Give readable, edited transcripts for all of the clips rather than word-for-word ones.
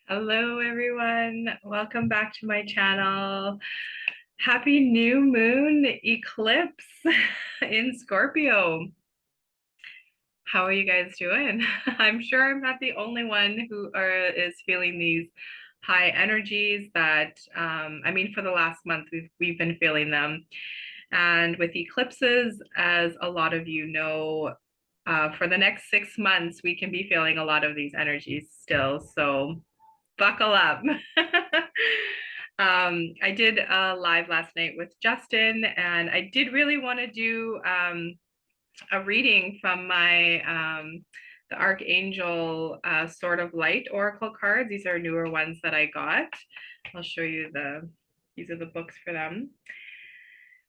Hello, everyone. Welcome back to my channel. Happy new moon eclipse in Scorpio. How are you guys doing? I'm sure I'm not the only one who is feeling these high energies that, for the last month, we've been feeling them. And with eclipses, as a lot of you know, for the next 6 months, we can be feeling a lot of these energies still. So buckle up. I did a live last night with Justin, and I did really want to do a reading from my the Archangel Sword of Light Oracle cards. These are newer ones that I got. I'll show you these are the books for them.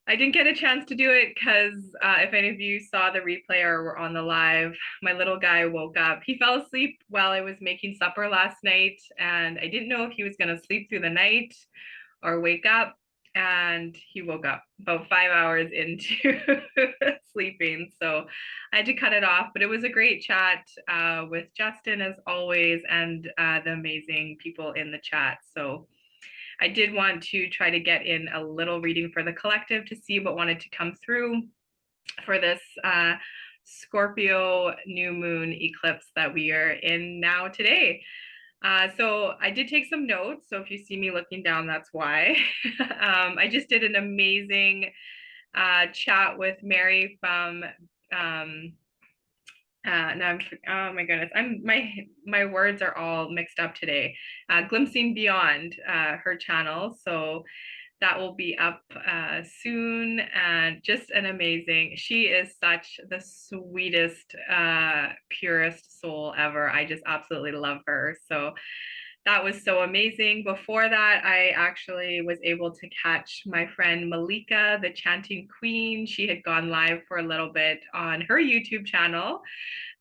I didn't get a chance to do it because if any of you saw the replay or were on the live, my little guy woke up. He fell asleep while I was making supper last night, and I didn't know if he was going to sleep through the night or wake up. And he woke up about 5 hours into sleeping. So I had to cut it off, but it was a great chat with Justin, as always, and the amazing people in the chat. So I did want to try to get in a little reading for the collective to see what wanted to come through for this Scorpio new moon eclipse that we are in now today. So I did take some notes. So if you see me looking down, that's why. I just did an amazing chat with Mary from no, oh my goodness, my words are all mixed up today. Glimpsing Beyond, her channel, so that will be up soon, and just an amazing. She is such the sweetest, purest soul ever. I just absolutely love her. So that was so amazing. Before that, I actually was able to catch my friend Malika, the Chanting Queen. She had gone live for a little bit on her YouTube channel.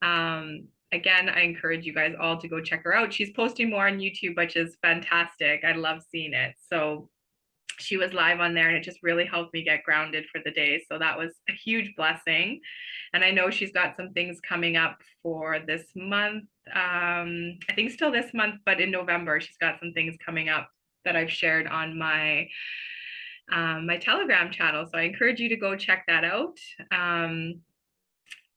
Again, I encourage you guys all to go check her out. She's posting more on YouTube, which is fantastic. I love seeing it. So she was live on there, and it just really helped me get grounded for the day. So that was a huge blessing. And I know she's got some things coming up for this month. I think still this month, but in November, she's got some things coming up that I've shared on my my Telegram channel. So I encourage you to go check that out.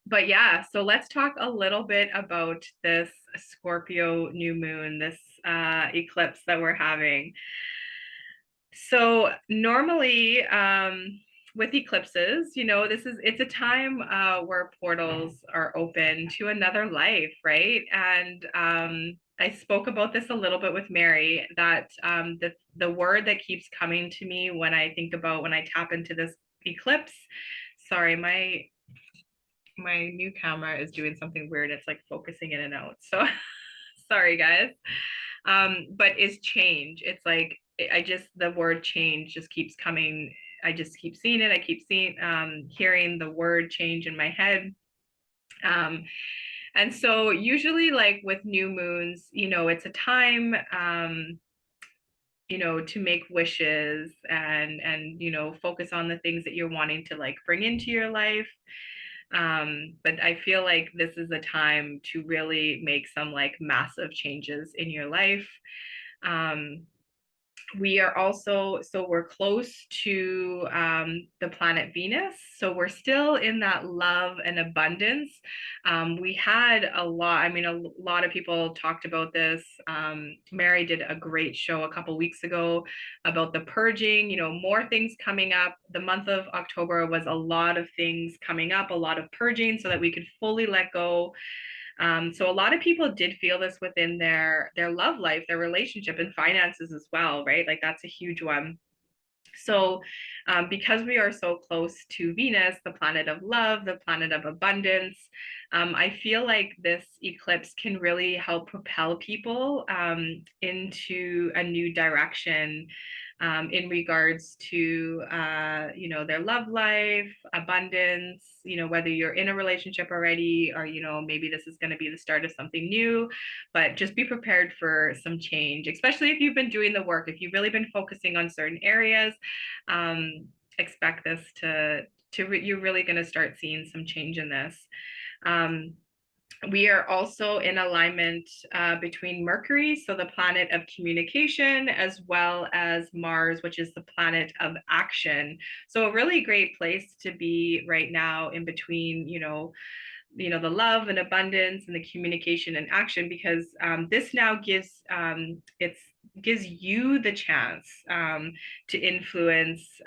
But yeah, so let's talk a little bit about this Scorpio new moon, this eclipse that we're having. So normally with eclipses, it's a time where portals are open to another life, right? And I spoke about this a little bit with Mary, that the word that keeps coming to me when I tap into this eclipse. Sorry, my new camera is doing something weird. It's like focusing in and out. So sorry, guys. But is change. It's like the word change just keeps coming. I just keep seeing it. I keep hearing the word change in my head. And so usually, like with new moons, it's a time to make wishes and focus on the things that you're wanting to like bring into your life. But I feel like this is a time to really make some like massive changes in your life. We are also, so we're close to the planet Venus, so we're still in that love and abundance. We had a lot of people talked about this. Mary did a great show a couple weeks ago about the purging, more things coming up. The month of October was a lot of things coming up, a lot of purging, so that we could fully let go. So a lot of people did feel this within their love life, their relationship, and finances as well, right? Like that's a huge one. So because we are so close to Venus, the planet of love, the planet of abundance, I feel like this eclipse can really help propel people into a new direction in regards to their love life, abundance, whether you're in a relationship already, or maybe this is going to be the start of something new. But just be prepared for some change, especially if you've been doing the work. If you've really been focusing on certain areas, expect this you're really going to start seeing some change in this. We are also in alignment between Mercury, so the planet of communication, as well as Mars, which is the planet of action. So a really great place to be right now in between, the love and abundance and the communication and action, because this now gives you the chance to influence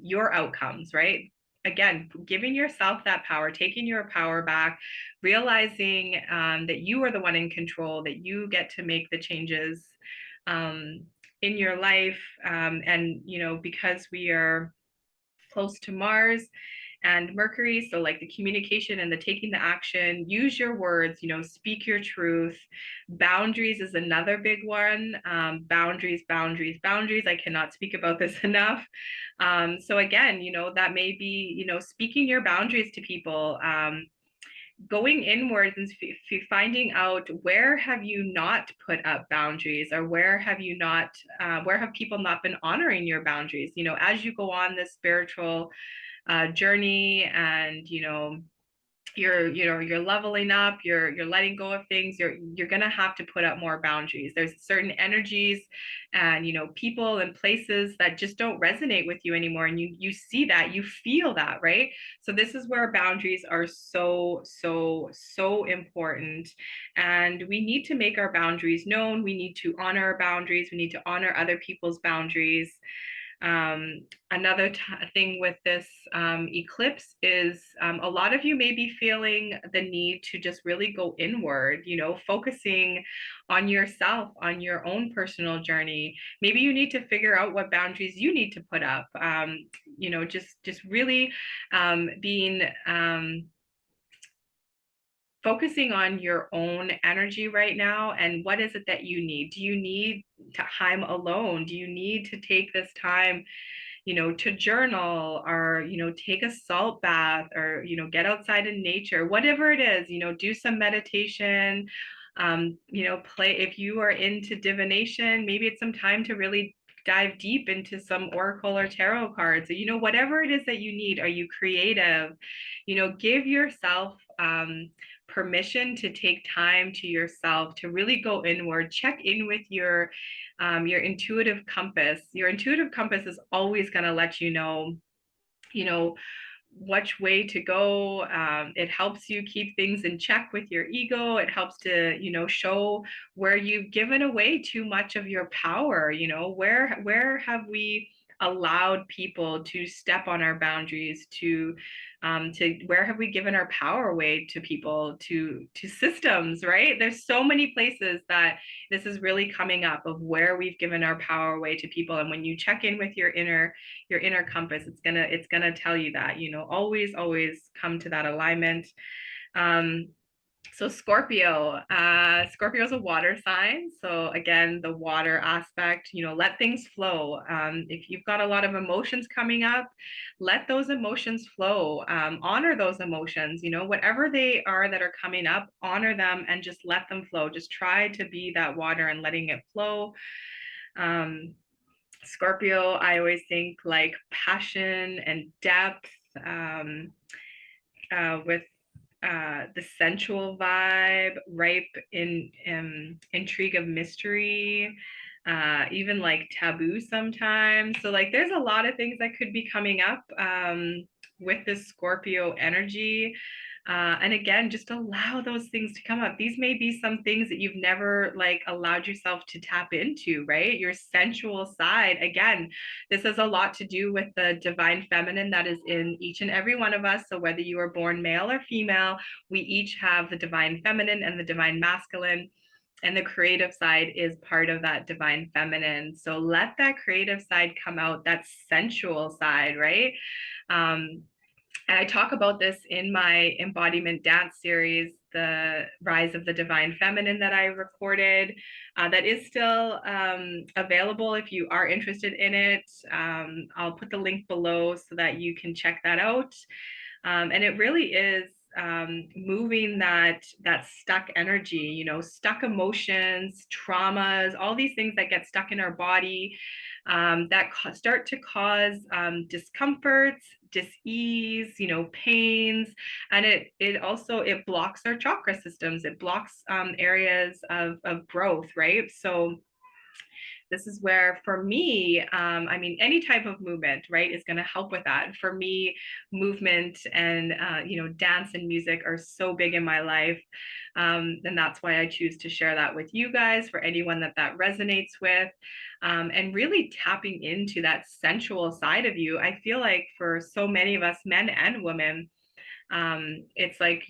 your outcomes, right? Again, giving yourself that power, taking your power back, realizing that you are the one in control, that you get to make the changes in your life. And, because we are close to Mars and Mercury, so like the communication and the taking the action, use your words, speak your truth. Boundaries is another big one. Boundaries, boundaries, boundaries. I cannot speak about this enough. So again, that may be, speaking your boundaries to people, going inwards and finding out where have you not put up boundaries, or where have people not been honoring your boundaries, as you go on this spiritual journey, and you're leveling up, you're letting go of things, you're gonna have to put up more boundaries. There's certain energies and people and places that just don't resonate with you anymore, and you see that, you feel that, right? So this is where boundaries are so important, and we need to make our boundaries known. We need to honor our boundaries. We need to honor other people's boundaries. Another thing with this eclipse is a lot of you may be feeling the need to just really go inward, focusing on yourself, on your own personal journey. Maybe you need to figure out what boundaries you need to put up, just really being focusing on your own energy right now, and what is it that you need? Do you need time alone? Do you need to take this time, to journal, or, take a salt bath, or, get outside in nature, whatever it is, do some meditation, play, if you are into divination, maybe it's some time to really dive deep into some oracle or tarot cards. So, whatever it is that you need. Are you creative? Give yourself permission to take time to yourself, to really go inward, check in with your intuitive compass. Your intuitive compass is always going to let you know which way to go. It helps you keep things in check with your ego. It helps to, show where you've given away too much of your power. Where have we allowed people to step on our boundaries, to where have we given our power away to people, to systems, right? There's so many places that this is really coming up, of where we've given our power away to people. And when you check in with your inner compass, it's gonna tell you that, always come to that alignment. So Scorpio is a water sign. So again, the water aspect, let things flow. If you've got a lot of emotions coming up, let those emotions flow. Honor those emotions, whatever they are that are coming up, honor them and just let them flow. Just try to be that water and letting it flow. Scorpio, I always think like passion and depth, with the sensual vibe, ripe in intrigue of mystery, even like taboo sometimes. So like there's a lot of things that could be coming up with this Scorpio energy. And again, just allow those things to come up. These may be some things that you've never like allowed yourself to tap into, right? Your sensual side. Again, this has a lot to do with the divine feminine that is in each and every one of us. So whether you are born male or female, we each have the divine feminine and the divine masculine. And the creative side is part of that divine feminine. So let that creative side come out, that sensual side, right? And I talk about this in my embodiment dance series, the Rise of the Divine Feminine, that I recorded. That is still available if you are interested in it. I'll put the link below so that you can check that out. And it really is moving that stuck energy, stuck emotions, traumas, all these things that get stuck in our body, that start to cause discomforts, dis-ease, you know, pains, and it also it blocks our chakra systems. It blocks areas of growth, right? So this is where, for me, I mean, any type of movement, right, is going to help with that. For me, movement and, you know, dance and music are so big in my life. And that's why I choose to share that with you guys, for anyone that that resonates with. And really tapping into that sensual side of you. I feel like for so many of us, men and women, it's like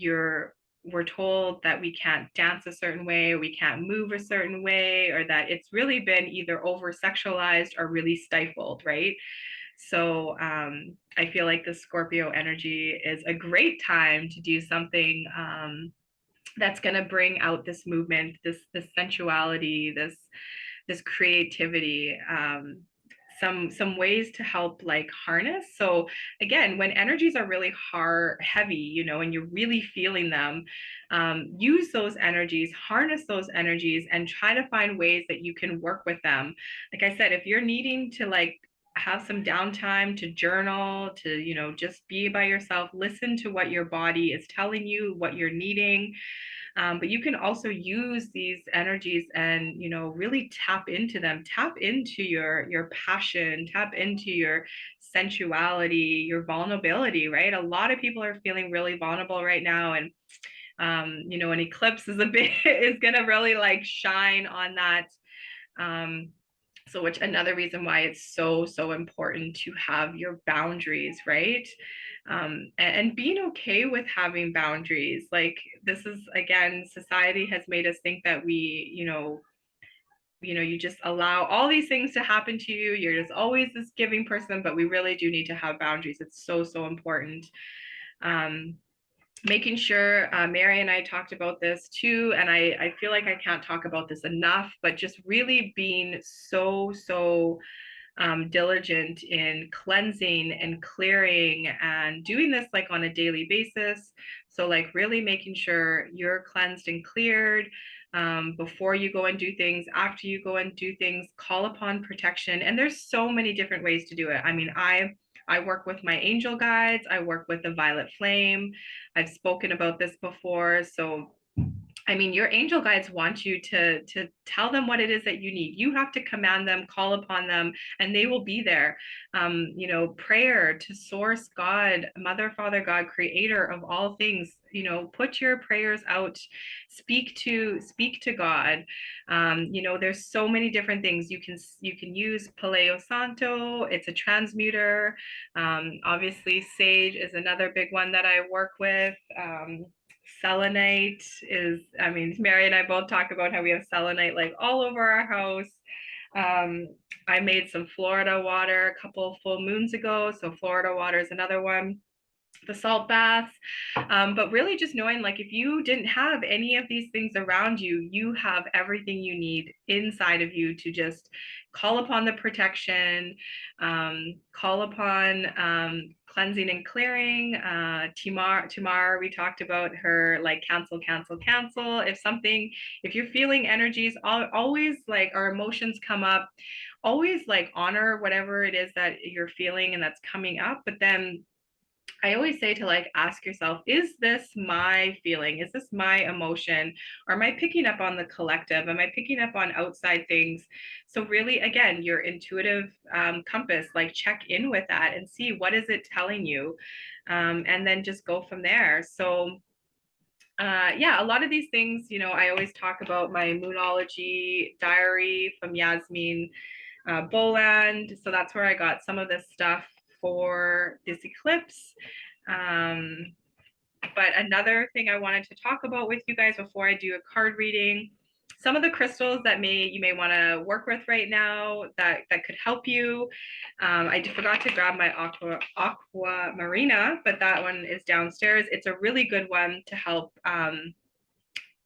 we're told that we can't dance a certain way, we can't move a certain way, or that it's really been either over sexualized or really stifled, right? So I feel like the Scorpio energy is a great time to do something that's going to bring out this movement, this sensuality, this creativity, some ways to help like harness. So again, when energies are really hard, heavy, you know, and you're really feeling them, use those energies, harness those energies, and try to find ways that you can work with them. Like I said, if you're needing to like have some downtime to journal, to, you know, just be by yourself, listen to what your body is telling you, what you're needing. But you can also use these energies and, you know, really tap into them, tap into your passion, tap into your sensuality, your vulnerability, right? A lot of people are feeling really vulnerable right now, and you know, an eclipse is a bit is gonna really like shine on that. So which another reason why it's so important to have your boundaries, right? And being okay with having boundaries. Like, this is, again, society has made us think that we, you just allow all these things to happen to you. You're just always this giving person, but we really do need to have boundaries. It's so important. Making sure, Mary and I talked about this too, and I feel like I can't talk about this enough, but just really being so diligent in cleansing and clearing, and doing this like on a daily basis. So like really making sure you're cleansed and cleared before you go and do things, after you go and do things, call upon protection. And there's so many different ways to do it. I mean, I work with my angel guides, I work with the violet flame. I've spoken about this before. So I mean, your angel guides want you to tell them what it is that you need. You have to command them, call upon them, and they will be there. You know, prayer to source, God, Mother, Father, God, creator of all things. You know, put your prayers out, speak to God. You know, there's so many different things you can use. Paleo Santo, it's a transmuter. Obviously, sage is another big one that I work with. Selenite is, I mean, Mary and I both talk about how we have selenite like all over our house. I made some Florida water a couple full moons ago, so Florida water is another one. The salt baths, but really just knowing, like, if you didn't have any of these things around you, you have everything you need inside of you to just call upon the protection, call upon cleansing and clearing. Tamar, we talked about her, like, cancel. If you're feeling energies, always, like, our emotions come up, always like honor whatever it is that you're feeling and that's coming up. But then I always say to like ask yourself, is this my feeling? Is this my emotion? Or am I picking up on the collective? Am I picking up on outside things? So really, again, your intuitive compass, like check in with that and see what is it telling you, and then just go from there. So yeah, a lot of these things, you know, I always talk about my Moonology diary from Yasmin Boland. So that's where I got some of this stuff for this eclipse. But another thing I wanted to talk about with you guys before I do a card reading, some of the crystals that you may want to work with right now that could help you. I forgot to grab my aqua marina, but that one is downstairs. It's a really good one to help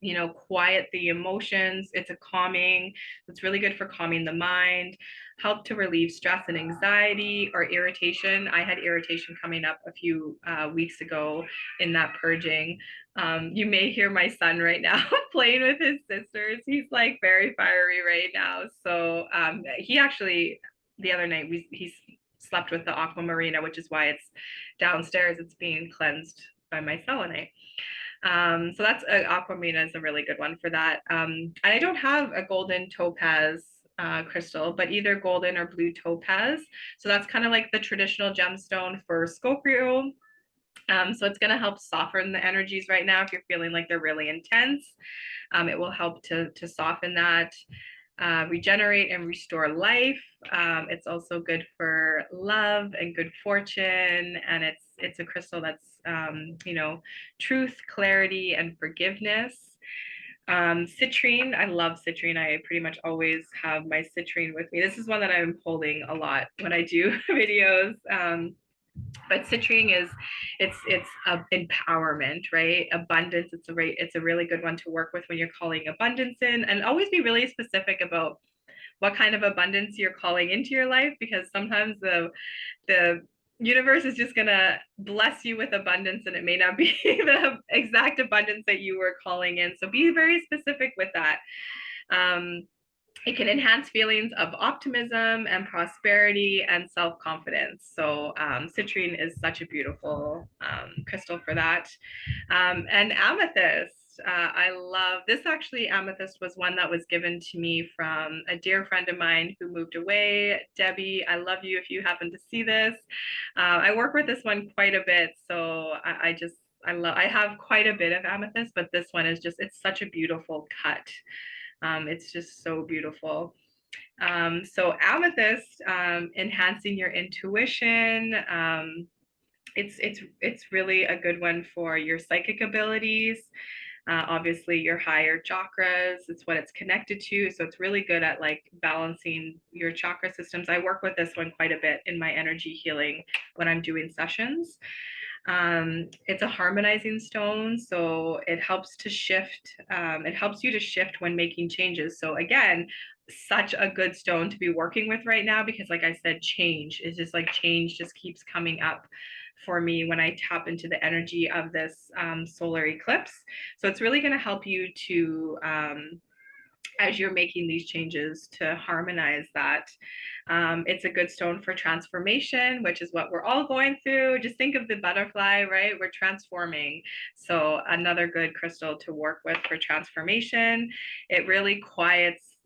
you know, quiet the emotions. It's a calming, it's really good for calming the mind, help to relieve stress and anxiety or irritation. I had irritation coming up a few weeks ago in that purging. You may hear my son right now playing with his sisters. He's like very fiery right now. So he actually, the other night, slept with the aquamarina, which is why it's downstairs. It's being cleansed by my selenite. So that's aquamarina is a really good one for that. And I don't have a golden topaz crystal, but either golden or blue topaz. So that's kind of like the traditional gemstone for Scoripo. So it's going to help soften the energies right now if you're feeling like they're really intense. It will help to soften that, regenerate and restore life. It's also good for love and good fortune, and it's a crystal that's you know, truth, clarity, and forgiveness. Citrine, I love citrine. I pretty much always have my citrine with me. This is one that I'm holding a lot when I do videos. But citrine is it's empowerment, right? Abundance. It's a really good one to work with when you're calling abundance in, and always be really specific about what kind of abundance you're calling into your life, because sometimes the universe is just gonna bless you with abundance and it may not be the exact abundance that you were calling in. So be very specific with that. It can enhance feelings of optimism and prosperity and self-confidence. So citrine is such a beautiful crystal for that. And amethyst. I love this. Actually, amethyst was one that was given to me from a dear friend of mine who moved away. Debbie, I love you if you happen to see this. I work with this one quite a bit, so I have quite a bit of amethyst, but this one is just, it's such a beautiful cut. It's just so beautiful. So amethyst, enhancing your intuition. It's really a good one for your psychic abilities. Obviously your higher chakras, it's what it's connected to. So it's really good at like balancing your chakra systems. I work with this one quite a bit in my energy healing when I'm doing sessions. It's a harmonizing stone, so it helps to shift. It helps you to shift when making changes. So again, such a good stone to be working with right now, because like I said, change is just like, change just keeps coming up for me when I tap into the energy of this solar eclipse. So it's really going to help you to as you're making these changes, to harmonize that. It's a good stone for transformation, which is what we're all going through. Just think of the butterfly, right? We're transforming. So another good crystal to work with for transformation. It really quiets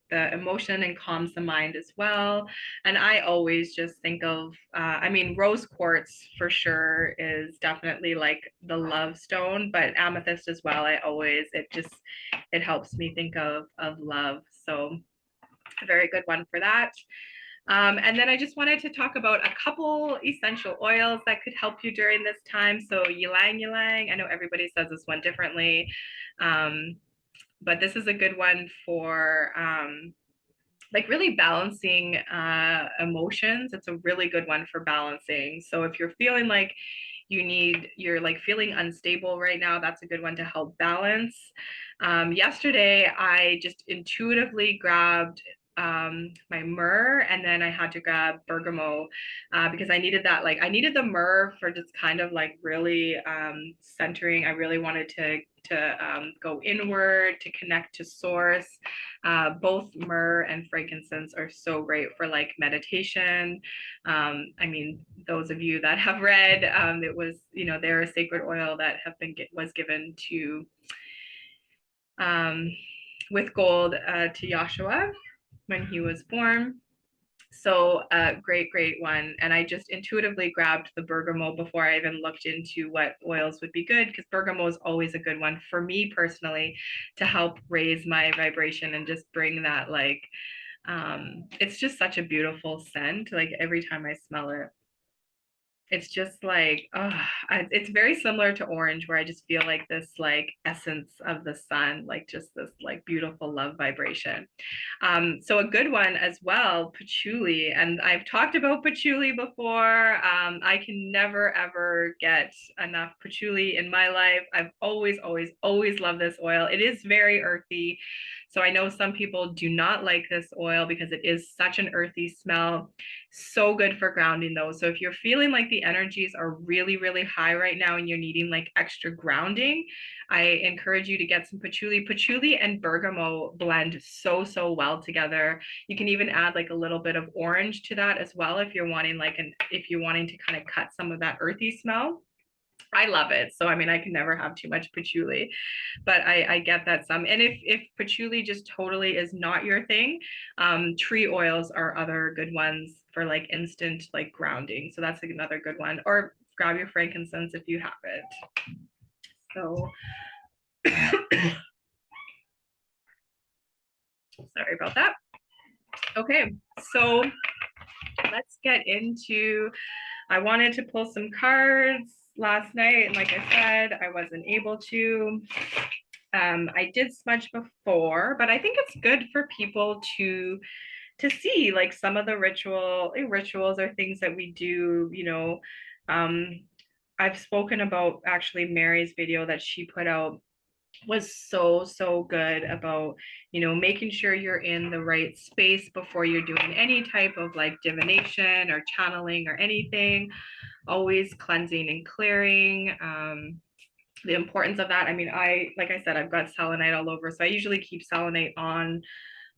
the emotion and calms the mind as well. And I always just think of, I mean, rose quartz for sure is definitely like the love stone, but amethyst as well. It helps me think of love. So a very good one for that. And then I just wanted to talk about a couple essential oils that could help you during this time. So ylang ylang, I know everybody says this one differently. But this is a good one for like really balancing emotions. It's a really good one for balancing. So if you're feeling like you're like feeling unstable right now, that's a good one to help balance. Yesterday, I just intuitively grabbed my myrrh, and then I had to grab bergamot because I needed that. Like I needed the myrrh for just kind of like really centering. I really wanted to go inward, to connect to source. Both myrrh and frankincense are so great for like meditation. I mean, those of you that have read, it was, you know, they're a sacred oil that was given to with gold to Joshua when he was born. So great one. And I just intuitively grabbed the bergamot before I even looked into what oils would be good, because bergamot is always a good one for me personally to help raise my vibration and just bring that like, it's just such a beautiful scent. Like every time I smell it, it's just like, oh, it's very similar to orange, where I just feel like this like essence of the sun, like just this like beautiful love vibration. So a good one as well, patchouli. And I've talked about patchouli before. I can never ever get enough patchouli in my life. I've always loved this oil. It is very earthy. So I know some people do not like this oil because it is such an earthy smell. So good for grounding though. So if you're feeling like the energies are really, really high right now and you're needing like extra grounding, I encourage you to get some patchouli. Patchouli and bergamot blend so, so well together. You can even add like a little bit of orange to that as well if you're wanting if you're wanting to kind of cut some of that earthy smell. I love it. So I mean, I can never have too much patchouli, but I get that some. And if patchouli just totally is not your thing, tree oils are other good ones for like instant like grounding. So that's another good one. Or grab your frankincense if you have it. So sorry about that. Okay, so let's get into, I wanted to pull some cards last night, and like I said, I wasn't able to. I did smudge before, but I think it's good for people to see like some of the rituals or things that we do, you know. I've spoken about actually Mary's video that she put out was so, so good about, you know, making sure you're in the right space before you're doing any type of like divination or channeling or anything. Always cleansing and clearing. The importance of that. I mean, like I said, I've got selenite all over, so I usually keep selenite on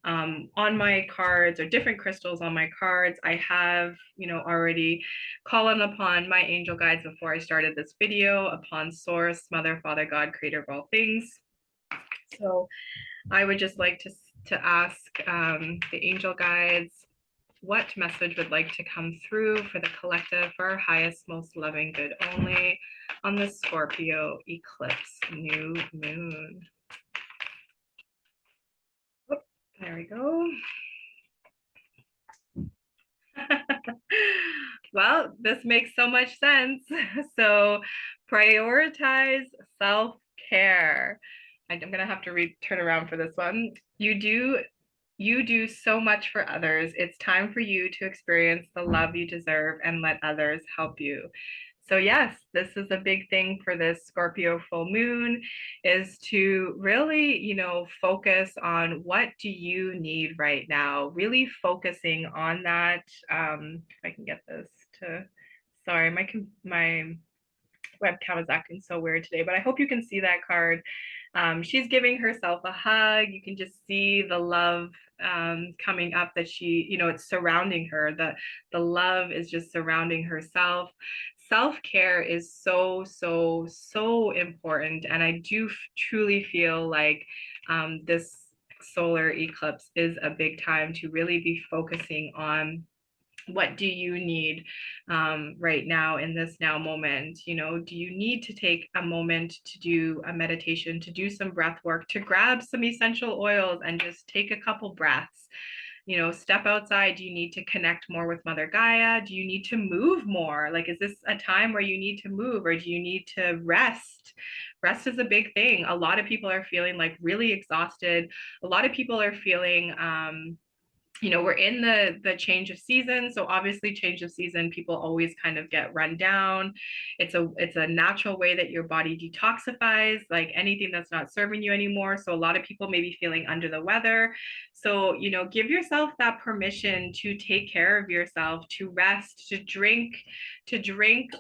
my cards, or different crystals on my cards. I have, you know, already calling upon my angel guides before I started this video, upon Source, Mother, Father, God, Creator of all things. So I would just like to ask the angel guides what message would like to come through for the collective, for our highest, most loving good only on the Scorpio eclipse new moon. Oh, there we go. Well, this makes so much sense. So prioritize self-care. I'm gonna have to turn around for this one. You do so much for others. It's time for you to experience the love you deserve and let others help you. So yes, this is a big thing for this Scorpio full moon, is to really, you know, focus on what do you need right now, really focusing on that. If I can get this to, sorry, my webcam is acting so weird today, but I hope you can see that card. She's giving herself a hug. You can just see the love coming up, that she, you know, it's surrounding her. The love is just surrounding herself. Self-care is so, so, so important. And I do truly feel like this solar eclipse is a big time to really be focusing on what do you need right now in this now moment. You know, do you need to take a moment to do a meditation, to do some breath work, to grab some essential oils and just take a couple breaths? You know, step outside. Do you need to connect more with Mother Gaia? Do you need to move more? Like, is this a time where you need to move, or do you need to rest? Rest is a big thing. A lot of people are feeling like really exhausted. A lot of people are feeling you know, we're in the change of season. So obviously change of season, people always kind of get run down. It's a natural way that your body detoxifies, like anything that's not serving you anymore. So a lot of people may be feeling under the weather. So, you know, give yourself that permission to take care of yourself, to rest, to drink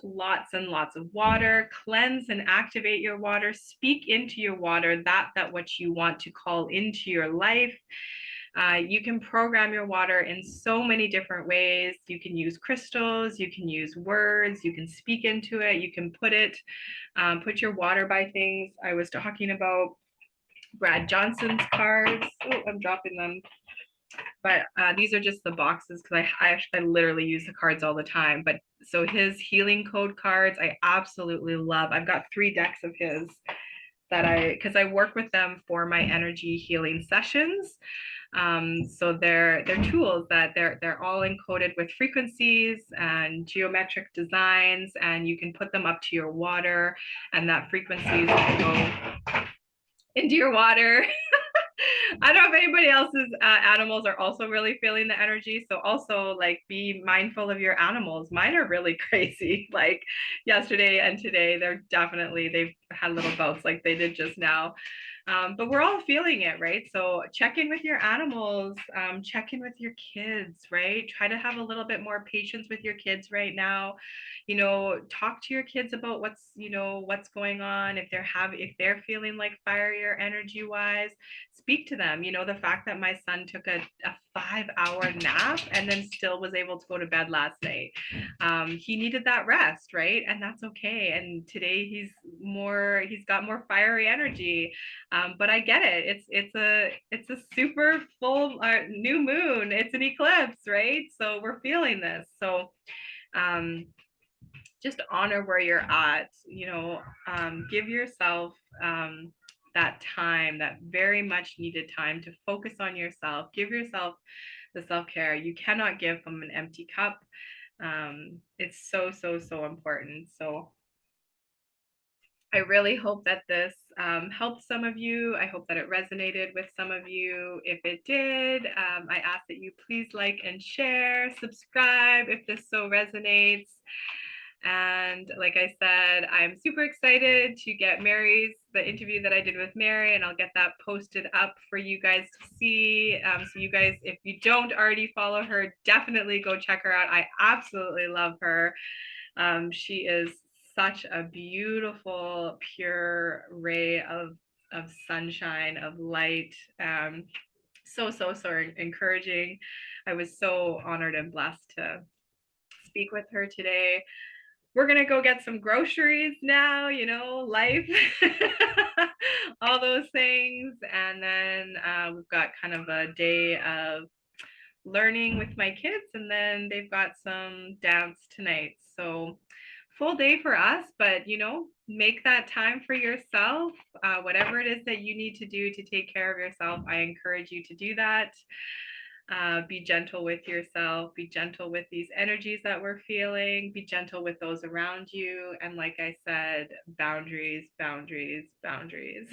lots and lots of water, cleanse and activate your water, speak into your water that what you want to call into your life. You can program your water in so many different ways. You can use crystals, you can use words, you can speak into it, you can put your water by things. I was talking about Brad Johnson's cards. Oh, I'm dropping them. But these are just the boxes, because I literally use the cards all the time. But so his healing code cards, I absolutely love. I've got 3 decks of his that because I work with them for my energy healing sessions. So they're tools that they're all encoded with frequencies and geometric designs, and you can put them up to your water, and that frequencies will go into your water. I don't know if anybody else's animals are also really feeling the energy. So also, like, be mindful of your animals. Mine are really crazy. Like yesterday and today, they've had little bouts like they did just now. But we're all feeling it, right? So check in with your animals, check in with your kids, right? Try to have a little bit more patience with your kids right now. Talk to your kids about what's going on. If they're feeling like fiery or energy wise, speak to them. The fact that my son took a 5-hour nap and then still was able to go to bed last night. He needed that rest, right? And that's okay. And today he's got more fiery energy. But I get it. It's a super full new moon. It's an eclipse, right? So we're feeling this. So um, just honor where you're at. Give yourself that time, that very much needed time to focus on yourself. Give yourself the self-care. You cannot give from an empty cup. It's so, so, so important. So I really hope that this helped some of you. I hope that it resonated with some of you. If it did, I ask that you please like and share, subscribe if this so resonates. And like I said, I'm super excited to get the interview that I did with Mary, and I'll get that posted up for you guys to see. So you guys, if you don't already follow her, definitely go check her out. I absolutely love her. She is such a beautiful, pure ray of sunshine, of light. So, so, so encouraging. I was so honored and blessed to speak with her today. We're gonna go get some groceries now, life, all those things. And then we've got kind of a day of learning with my kids, and then they've got some dance tonight. So full day for us, but make that time for yourself. Whatever it is that you need to do to take care of yourself, I encourage you to do that. Be gentle with yourself, be gentle with these energies that we're feeling, be gentle with those around you. And like I said, boundaries, boundaries, boundaries.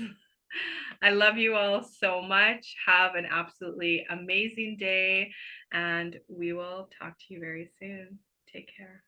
I love you all so much. Have an absolutely amazing day, and we will talk to you very soon. Take care.